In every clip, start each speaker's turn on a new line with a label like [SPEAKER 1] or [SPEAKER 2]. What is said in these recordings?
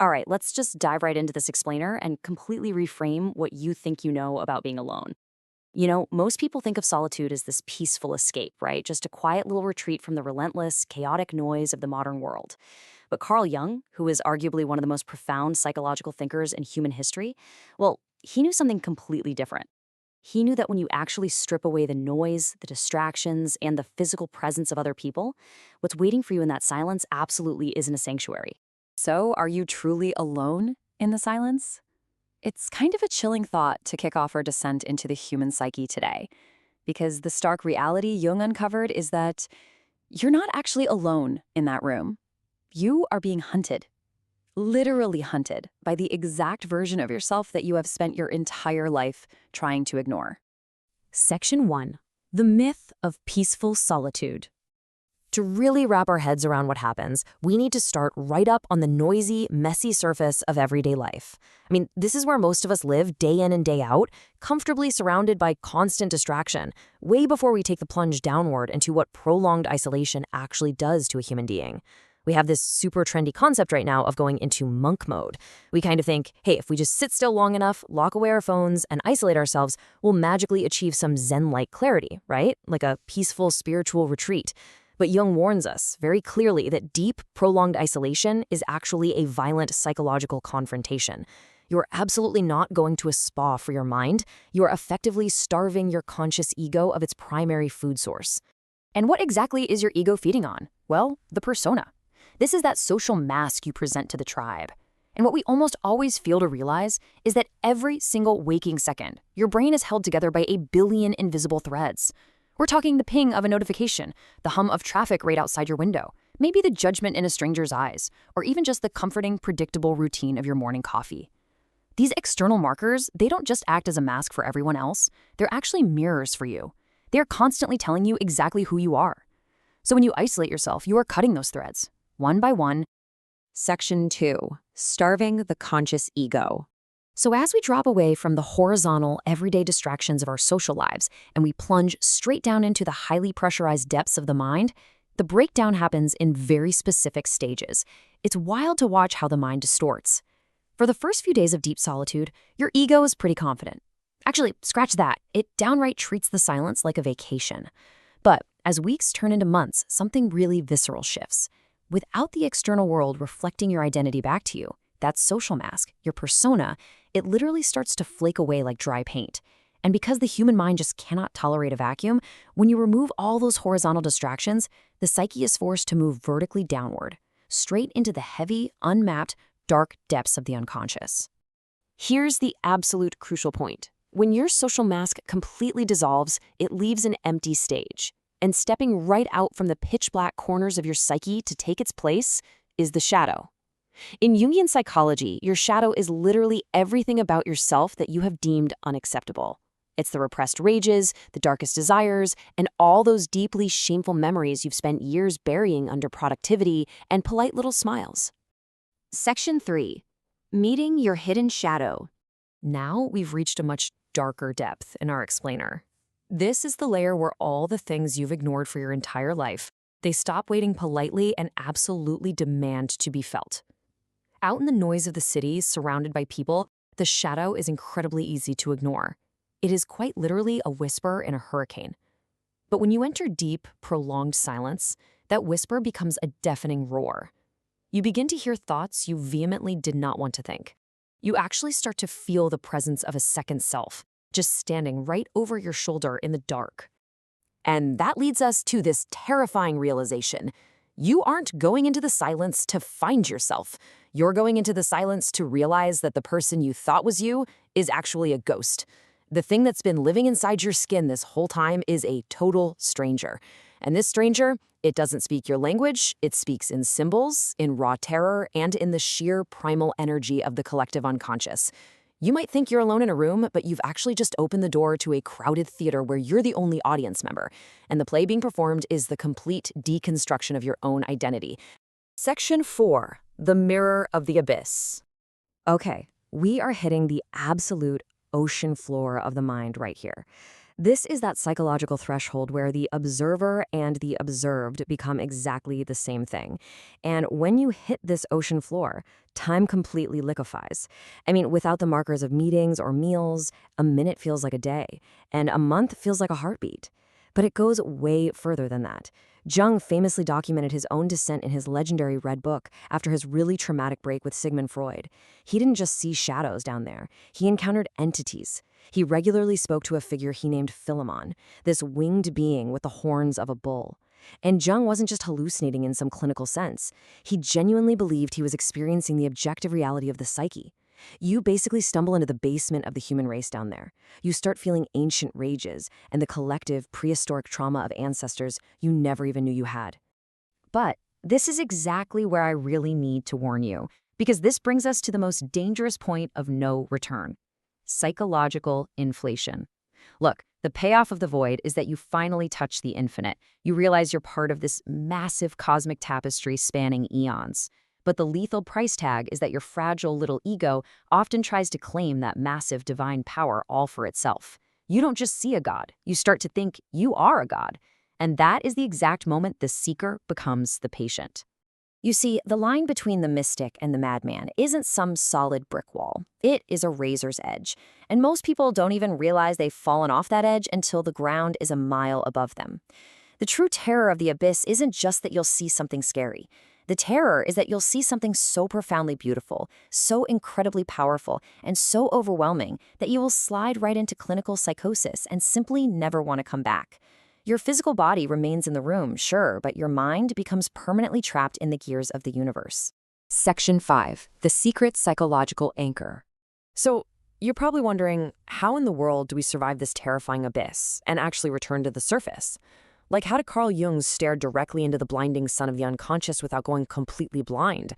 [SPEAKER 1] All right, let's just dive right into this explainer and completely reframe what you think you know about being alone. Most people think of solitude as this peaceful escape, right? Just a quiet little retreat from the relentless, chaotic noise of the modern world. But Carl Jung, who is arguably one of the most profound psychological thinkers in human history, well, he knew something completely different. He knew that when you actually strip away the noise, the distractions, and the physical presence of other people, what's waiting for you in that silence absolutely isn't a sanctuary.
[SPEAKER 2] So, are you truly alone in the silence? It's kind of a chilling thought to kick off our descent into the human psyche today, because the stark reality Jung uncovered is that you're not actually alone in that room. You are being hunted, literally hunted, by the exact version of yourself that you have spent your entire life trying to ignore.
[SPEAKER 1] Section 1. The Myth of Peaceful Solitude. To really wrap our heads around what happens, we need to start right up on the noisy, messy surface of everyday life. This is where most of us live day in and day out, comfortably surrounded by constant distraction, way before we take the plunge downward into what prolonged isolation actually does to a human being. We have this super trendy concept right now of going into monk mode. We kind of think, hey, if we just sit still long enough, lock away our phones, and isolate ourselves, we'll magically achieve some Zen-like clarity, right? Like a peaceful spiritual retreat. But Jung warns us very clearly that deep, prolonged isolation is actually a violent psychological confrontation. You're absolutely not going to a spa for your mind. You're effectively starving your conscious ego of its primary food source. And what exactly is your ego feeding on? Well, the persona. This is that social mask you present to the tribe. And what we almost always fail to realize is that every single waking second, your brain is held together by a billion invisible threads. We're talking the ping of a notification, the hum of traffic right outside your window, maybe the judgment in a stranger's eyes, or even just the comforting, predictable routine of your morning coffee. These external markers, they don't just act as a mask for everyone else, they're actually mirrors for you. They're constantly telling you exactly who you are. So when you isolate yourself, you are cutting those threads, one by one.
[SPEAKER 3] Section 2. Starving the conscious ego.
[SPEAKER 1] So as we drop away from the horizontal, everyday distractions of our social lives and we plunge straight down into the highly pressurized depths of the mind, the breakdown happens in very specific stages. It's wild to watch how the mind distorts. For the first few days of deep solitude, your ego is pretty confident. Actually, scratch that. It downright treats the silence like a vacation. But as weeks turn into months, something really visceral shifts. Without the external world reflecting your identity back to you, that social mask, your persona, it literally starts to flake away like dry paint. And because the human mind just cannot tolerate a vacuum, when you remove all those horizontal distractions, the psyche is forced to move vertically downward, straight into the heavy, unmapped, dark depths of the unconscious. Here's the absolute crucial point. When your social mask completely dissolves, it leaves an empty stage. And stepping right out from the pitch-black corners of your psyche to take its place is the shadow. In Jungian psychology, your shadow is literally everything about yourself that you have deemed unacceptable. It's the repressed rages, the darkest desires, and all those deeply shameful memories you've spent years burying under productivity and polite little smiles. Section 3. Meeting your hidden shadow. Now we've reached a much darker depth in our explainer. This is the layer where all the things you've ignored for your entire life, they stop waiting politely and absolutely demand to be felt. Out in the noise of the city, surrounded by people, the shadow is incredibly easy to ignore. It is quite literally a whisper in a hurricane. But when you enter deep, prolonged silence, that whisper becomes a deafening roar. You begin to hear thoughts you vehemently did not want to think. You actually start to feel the presence of a second self, just standing right over your shoulder in the dark. And that leads us to this terrifying realization. You aren't going into the silence to find yourself. You're going into the silence to realize that the person you thought was you is actually a ghost. The thing that's been living inside your skin this whole time is a total stranger. And this stranger, it doesn't speak your language. It speaks in symbols, in raw terror, and in the sheer primal energy of the collective unconscious. You might think you're alone in a room, but you've actually just opened the door to a crowded theater where you're the only audience member, and the play being performed is the complete deconstruction of your own identity. Section 4. The Mirror of the Abyss. Okay, we are hitting the absolute ocean floor of the mind right here.
[SPEAKER 3] This is that psychological threshold where the observer and the observed become exactly the same thing. And when you hit this ocean floor, time completely liquefies. I mean, without the markers of meetings or meals, a minute feels like a day, and a month feels like a heartbeat. But it goes way further than that. Jung famously documented his own descent in his legendary Red Book after his really traumatic break with Sigmund Freud. He didn't just see shadows down there, he encountered entities. He regularly spoke to a figure he named Philemon, this winged being with the horns of a bull. And Jung wasn't just hallucinating in some clinical sense. He genuinely believed he was experiencing the objective reality of the psyche. You basically stumble into the basement of the human race down there. You start feeling ancient rages and the collective prehistoric trauma of ancestors you never even knew you had.
[SPEAKER 1] But this is exactly where I really need to warn you, because this brings us to the most dangerous point of no return: psychological inflation. Look, the payoff of the void is that you finally touch the infinite. You realize you're part of this massive cosmic tapestry spanning eons. But the lethal price tag is that your fragile little ego often tries to claim that massive divine power all for itself. You don't just see a god, you start to think you are a god. And that is the exact moment the seeker becomes the patient. You see, the line between the mystic and the madman isn't some solid brick wall. It is a razor's edge. And most people don't even realize they've fallen off that edge until the ground is a mile above them. The true terror of the abyss isn't just that you'll see something scary. The terror is that you'll see something so profoundly beautiful, so incredibly powerful, and so overwhelming that you will slide right into clinical psychosis and simply never want to come back. Your physical body remains in the room, sure, but your mind becomes permanently trapped in the gears of the universe.
[SPEAKER 3] Section 5. The Secret Psychological Anchor. So, you're probably wondering, how in the world do we survive this terrifying abyss and actually return to the surface? Like, how did Carl Jung stare directly into the blinding sun of the unconscious without going completely blind?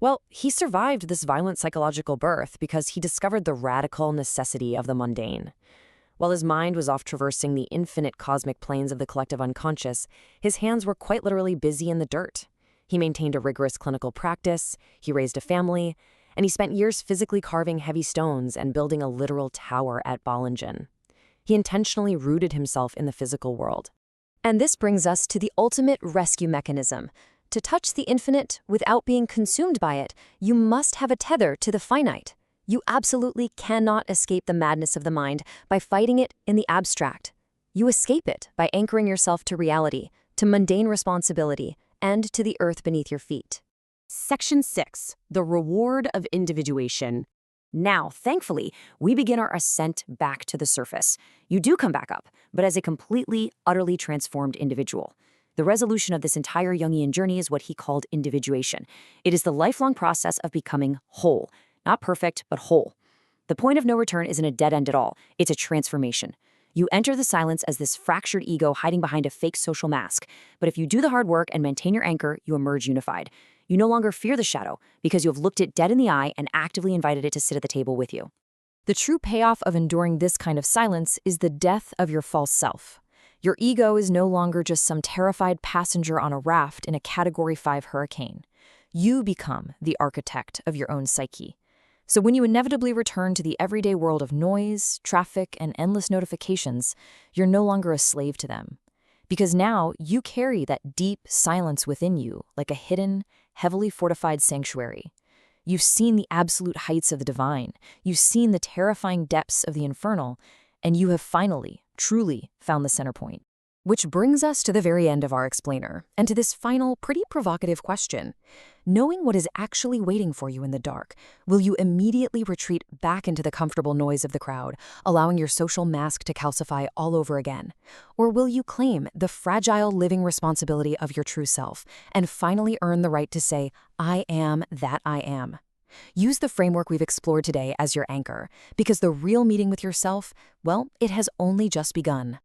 [SPEAKER 3] Well, he survived this violent psychological birth because he discovered the radical necessity of the mundane. While his mind was off traversing the infinite cosmic planes of the collective unconscious, his hands were quite literally busy in the dirt. He maintained a rigorous clinical practice, he raised a family, and he spent years physically carving heavy stones and building a literal tower at Bollingen. He intentionally rooted himself in the physical world.
[SPEAKER 1] And this brings us to the ultimate rescue mechanism. To touch the infinite without being consumed by it, you must have a tether to the finite. You absolutely cannot escape the madness of the mind by fighting it in the abstract. You escape it by anchoring yourself to reality, to mundane responsibility, and to the earth beneath your feet.
[SPEAKER 3] Section 6. The Reward of Individuation. Now, thankfully, we begin our ascent back to the surface. You do come back up, but as a completely, utterly transformed individual. The resolution of this entire Jungian journey is what he called individuation. It is the lifelong process of becoming whole. Not perfect, but whole. The point of no return isn't a dead end at all. It's a transformation. You enter the silence as this fractured ego hiding behind a fake social mask. But if you do the hard work and maintain your anchor, you emerge unified. You no longer fear the shadow because you have looked it dead in the eye and actively invited it to sit at the table with you.
[SPEAKER 1] The true payoff of enduring this kind of silence is the death of your false self. Your ego is no longer just some terrified passenger on a raft in a Category 5 hurricane. You become the architect of your own psyche. So when you inevitably return to the everyday world of noise, traffic, and endless notifications, you're no longer a slave to them. Because now you carry that deep silence within you like a hidden, heavily fortified sanctuary. You've seen the absolute heights of the divine, you've seen the terrifying depths of the infernal, and you have finally, truly found the center point. Which brings us to the very end of our explainer, and to this final, pretty provocative question. Knowing what is actually waiting for you in the dark, will you immediately retreat back into the comfortable noise of the crowd, allowing your social mask to calcify all over again? Or will you claim the fragile living responsibility of your true self, and finally earn the right to say, I am that I am? Use the framework we've explored today as your anchor, because the real meeting with yourself, well, it has only just begun.